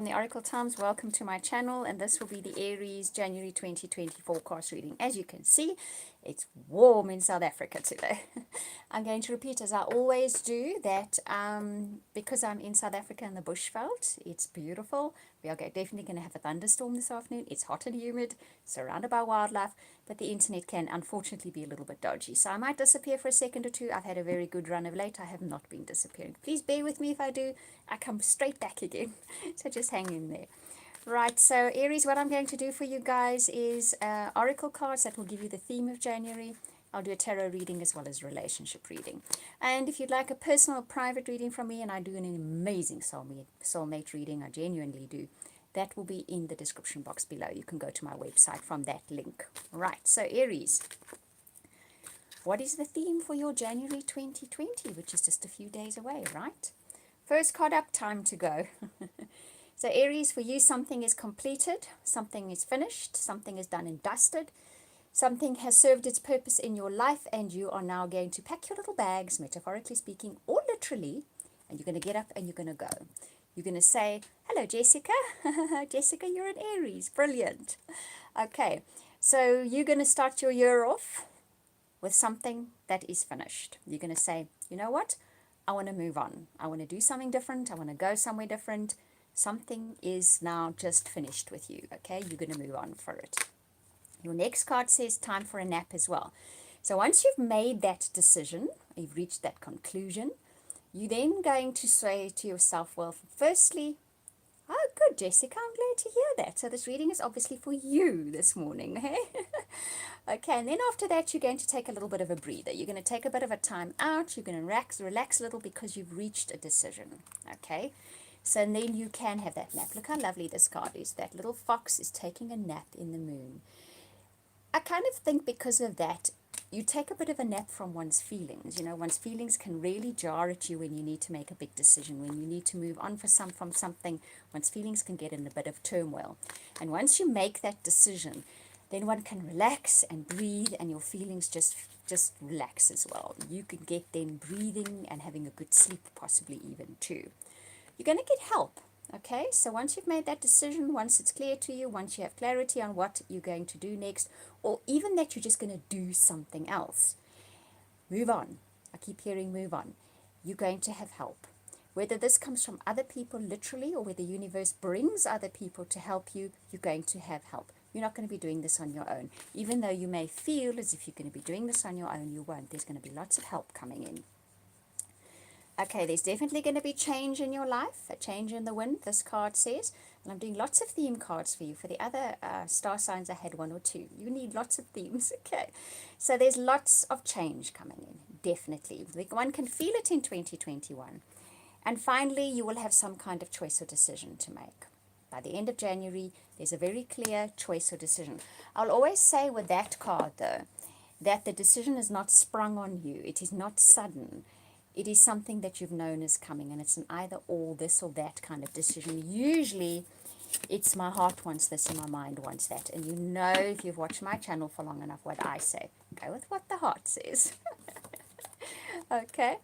The Oracle Times, welcome to my channel, and this will be the Aries January 2020 forecast reading. As you can see, it's warm in South Africa today. I'm going to repeat, as I always do, that because I'm in South Africa in the bushveld, it's beautiful. We are definitely going to have a thunderstorm this afternoon. It's hot and humid, surrounded by wildlife, but the internet can unfortunately be a little bit dodgy. So I might disappear for a second or two. I've had a very good run of late. I have not been disappearing. Please bear with me if I do. I come straight back again. So just hang in there. Right, so Aries, what I'm going to do for you guys is oracle cards that will give you the theme of January. I'll do a tarot reading as well as relationship reading. And if you'd like a personal private reading from me, and I do an amazing soulmate reading, I genuinely do, that will be in the description box below. You can go to my website from that link. Right, so Aries, what is the theme for your January 2020, which is just a few days away, right? First card up, time to go. So Aries, for you, something is completed, something is finished, something is done and dusted, something has served its purpose in your life, and you are now going to pack your little bags, metaphorically speaking, or literally, and you're going to get up and you're going to go. You're going to say, hello, Jessica. Jessica, you're an Aries. Brilliant. Okay, so you're going to start your year off with something that is finished. You're going to say, you know what? I want to move on. I want to do something different. I want to go somewhere different. Something is now just finished with you, okay? You're going to move on for it. Your next card says time for a nap as well. So once you've made that decision, you've reached that conclusion, you're then going to say to yourself, well, firstly, oh, good, Jessica, I'm glad to hear that. So this reading is obviously for you this morning, hey? Okay, and then after that, you're going to take a little bit of a breather. You're going to take a bit of a time out. You're going to relax a little because you've reached a decision, okay? So then you can have that nap. Look how lovely this card is. That little fox is taking a nap in the moon. I kind of think because of that, you take a bit of a nap from one's feelings. You know, one's feelings can really jar at you when you need to make a big decision, when you need to move on from something. One's feelings can get in a bit of turmoil. And once you make that decision, then one can relax and breathe, and your feelings just relax as well. You can get then breathing and having a good sleep, possibly even too. You're going to get help. Okay, so once you've made that decision, once it's clear to you, once you have clarity on what you're going to do next, or even that you're just going to do something else, move on. I keep hearing move on. You're going to have help. Whether this comes from other people literally, or whether the universe brings other people to help you, you're going to have help. You're not going to be doing this on your own. Even though you may feel as if you're going to be doing this on your own, you won't. There's going to be lots of help coming in. Okay, there's definitely going to be change in your life, a change in the wind, this card says. And I'm doing lots of theme cards for you. For the other star signs, I had one or two. You need lots of themes, okay? So there's lots of change coming in, definitely. One can feel it in 2021. And finally, you will have some kind of choice or decision to make. By the end of January, there's a very clear choice or decision. I'll always say with that card, though, that the decision is not sprung on you. It is not sudden. It is something that you've known is coming, and it's an either or, this or that kind of decision. Usually, it's my heart wants this and my mind wants that. And you know, if you've watched my channel for long enough, what I say. Go with what the heart says. Okay.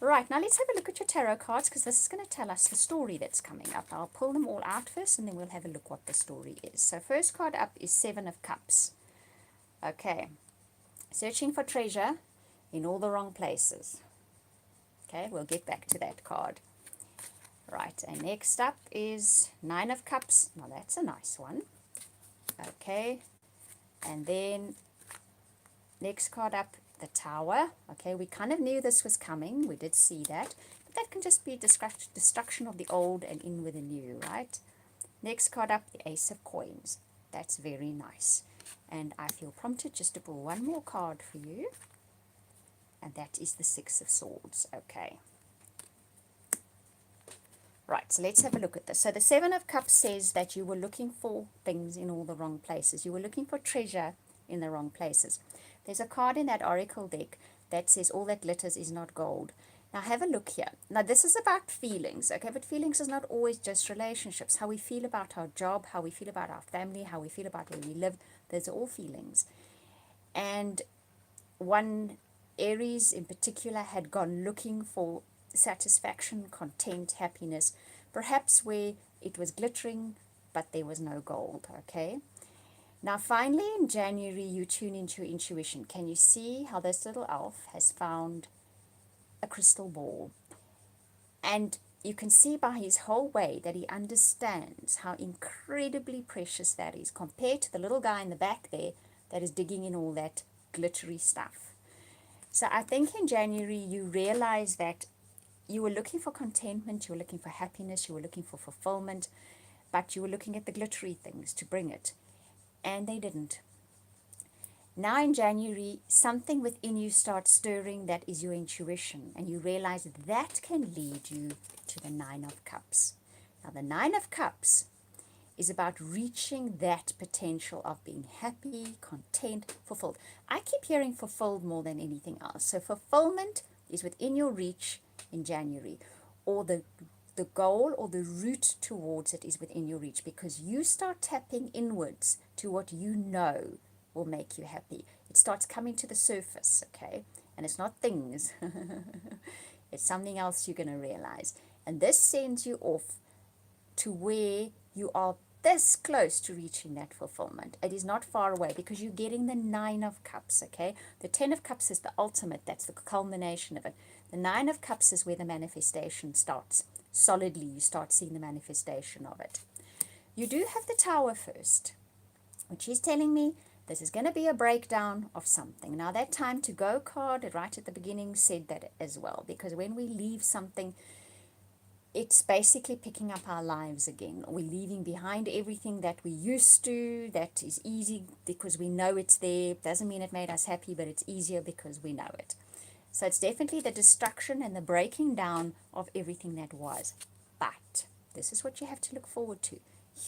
Right, now let's have a look at your tarot cards, because this is going to tell us the story that's coming up. I'll pull them all out first, and then we'll have a look what the story is. So first card up is Seven of Cups. Okay. Searching for treasure in all the wrong places. Okay, we'll get back to that card. Right, and next up is Nine of Cups. Now that's a nice one. Okay, and then next card up, the Tower. Okay, we kind of knew this was coming. We did see that. But that can just be destruction of the old and in with the new, right? Next card up, the Ace of Coins. That's very nice. And I feel prompted just to pull one more card for you. And that is the Six of Swords. Okay. Right, so let's have a look at this. So the Seven of Cups says that you were looking for things in all the wrong places. You were looking for treasure in the wrong places. There's a card in that oracle deck that says all that glitters is not gold. Now have a look here. Now this is about feelings, okay? But feelings is not always just relationships. How we feel about our job, how we feel about our family, how we feel about where we live. Those are all feelings. And one Aries in particular had gone looking for satisfaction, content, happiness, perhaps where It was glittering, but there was no gold, okay? Now, finally, in January, you tune into your intuition. Can you see how this little elf has found a crystal ball? And you can see by his whole way that he understands how incredibly precious that is compared to the little guy in the back there that is digging in all that glittery stuff. So I think in January, you realize that you were looking for contentment, you were looking for happiness, you were looking for fulfillment, but you were looking at the glittery things to bring it, and they didn't. Now in January, something within you starts stirring that is your intuition, and you realize that can lead you to the Nine of Cups. Now the Nine of Cups is about reaching that potential of being happy, content, fulfilled. I keep hearing fulfilled more than anything else. So fulfillment is within your reach in January, or the goal or the route towards it is within your reach, because you start tapping inwards to what you know will make you happy. It starts coming to the surface, okay? And it's not things. It's something else you're going to realize. And this sends you off to where you are this close to reaching that fulfillment. It is not far away because you're getting the Nine of Cups, okay? The Ten of Cups is the ultimate. That's the culmination of it. The Nine of Cups is where the manifestation starts. Solidly, you start seeing the manifestation of it. You do have the Tower first, which is telling me this is going to be a breakdown of something. Now, that time to go card right at the beginning said that as well, because when we leave something, it's basically picking up our lives again. We're leaving behind everything that we used to, that is easy because we know it's there. Doesn't mean it made us happy, but it's easier because we know it. So it's definitely the destruction and the breaking down of everything that was. But this is what you have to look forward to.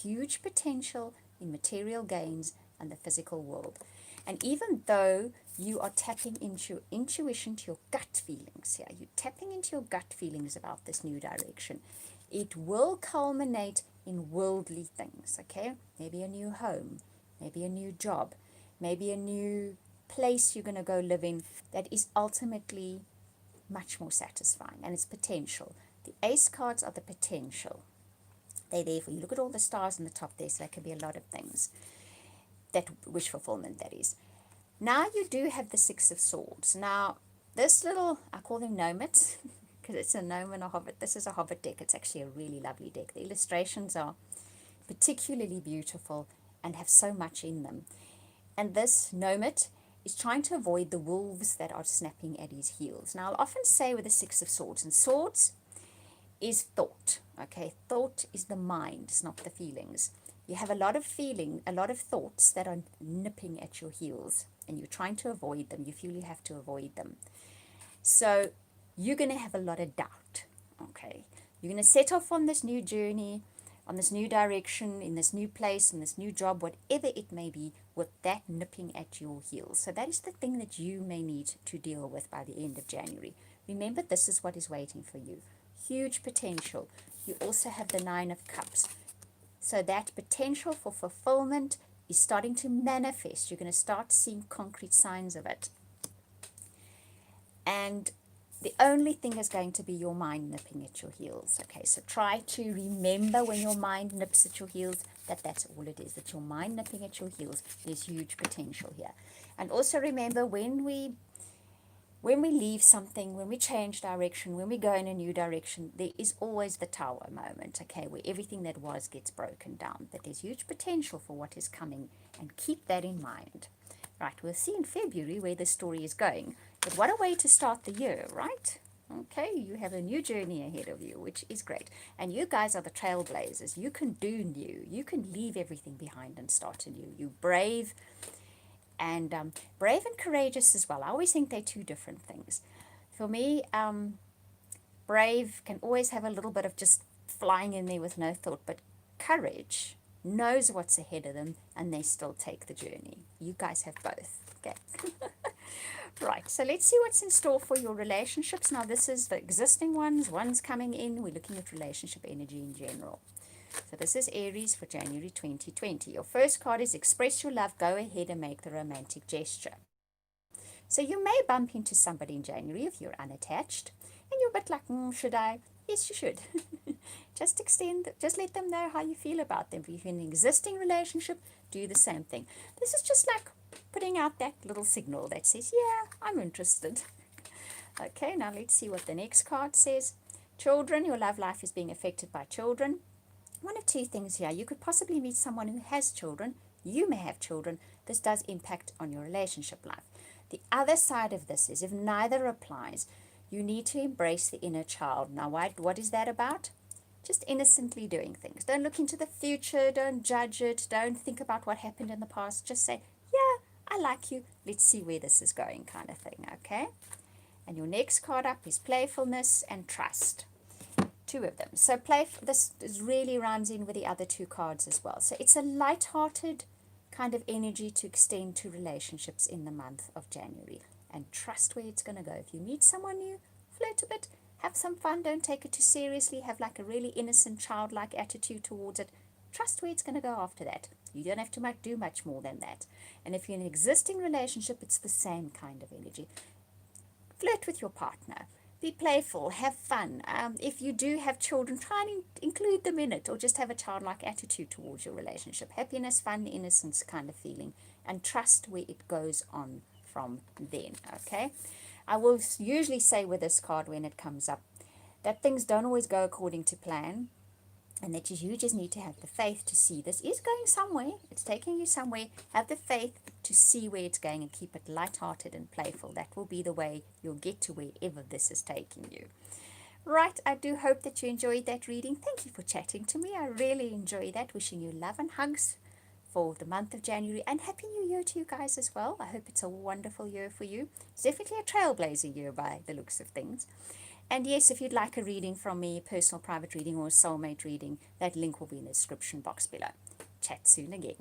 Huge potential in material gains and the physical world. And even though you are tapping into your intuition, to your gut feelings here, you're tapping into your gut feelings about this new direction, it will culminate in worldly things, okay? Maybe a new home, maybe a new job, maybe a new place you're going to go live in that is ultimately much more satisfying, and it's potential. The ace cards are the potential. They're there for you. Look at all the stars in the top there, so that could be a lot of things. That wish fulfillment, that is. Now you do have the Six of Swords. Now, this little, I call them gnomes, because it's a gnome and a hobbit. This is a hobbit deck. It's actually a really lovely deck. The illustrations are particularly beautiful and have so much in them. And this gnome is trying to avoid the wolves that are snapping at his heels. Now, I'll often say with the Six of Swords, and swords is thought, okay? Thought is the mind, it's not the feelings. You have a lot of feeling, a lot of thoughts that are nipping at your heels, and you're trying to avoid them. You feel you have to avoid them. So you're going to have a lot of doubt, okay? You're going to set off on this new journey, on this new direction, in this new place, in this new job, whatever it may be, with that nipping at your heels. So that is the thing that you may need to deal with by the end of January. Remember, this is what is waiting for you. Huge potential. You also have the Nine of Cups. So that potential for fulfillment is starting to manifest. You're going to start seeing concrete signs of it. And the only thing is going to be your mind nipping at your heels. Okay, so try to remember when your mind nips at your heels that that's all it is, that your mind nipping at your heels. There's huge potential here. And also remember, when we leave something, when we change direction, when we go in a new direction, there is always the Tower moment, okay, where everything that was gets broken down. That there's huge potential for what is coming, and keep that in mind. Right, we'll see in February where the story is going. But what a way to start the year, right? Okay, you have a new journey ahead of you, which is great. And you guys are the trailblazers. You can do new. You can leave everything behind and start anew. You're brave, and brave and courageous as well. I always think they're two different things. For me, brave can always have a little bit of just flying in there with no thought, but courage knows what's ahead of them, and they still take the journey. You guys have both. Okay. Right, so let's see what's in store for your relationships. Now, this is the existing one's coming in. We're looking at relationship energy in general. So this is Aries for January 2020. Your first card is express your love. Go ahead and make the romantic gesture. So you may bump into somebody in January if you're unattached, and you're a bit like, should I? Yes, you should. Just let them know how you feel about them. If you're in an existing relationship, do the same thing. This is just like putting out that little signal that says, yeah, I'm interested. Okay, now let's see what the next card says. Children, your love life is being affected by children. One of two things here. You could possibly meet someone who has children. You may have children. This does impact on your relationship life. The other side of this is if neither applies, you need to embrace the inner child. Now, what is that about? Just innocently doing things. Don't look into the future. Don't judge it. Don't think about what happened in the past. Just say, yeah, I like you. Let's see where this is going, kind of thing, okay? And your next card up is playfulness and trust. Two of them. So this really runs in with the other two cards as well. So it's a light-hearted kind of energy to extend to relationships in the month of January. And trust where it's going to go. If you meet someone new, flirt a bit, have some fun, don't take it too seriously, have like a really innocent, childlike attitude towards it. Trust where it's going to go after that. You don't have to do much more than that. And if you're in an existing relationship, it's the same kind of energy. Flirt with your partner. Be playful, have fun. If you do have children, try and include them in it, or just have a childlike attitude towards your relationship. Happiness, fun, innocence kind of feeling, and trust where it goes on from then, okay? I will usually say with this card when it comes up that things don't always go according to plan, and that you just need to have the faith to see this is going somewhere. It's taking you somewhere. Have the faith to see where it's going and keep it lighthearted and playful. That will be the way you'll get to wherever this is taking you. Right, I do hope that you enjoyed that reading. Thank you for chatting to me. I really enjoy that. Wishing you love and hugs for the month of January, and Happy New Year to you guys as well. I hope it's a wonderful year for you. It's definitely a trailblazer year by the looks of things. And yes, if you'd like a reading from me, personal private reading or soulmate reading, that link will be in the description box below. Chat soon again.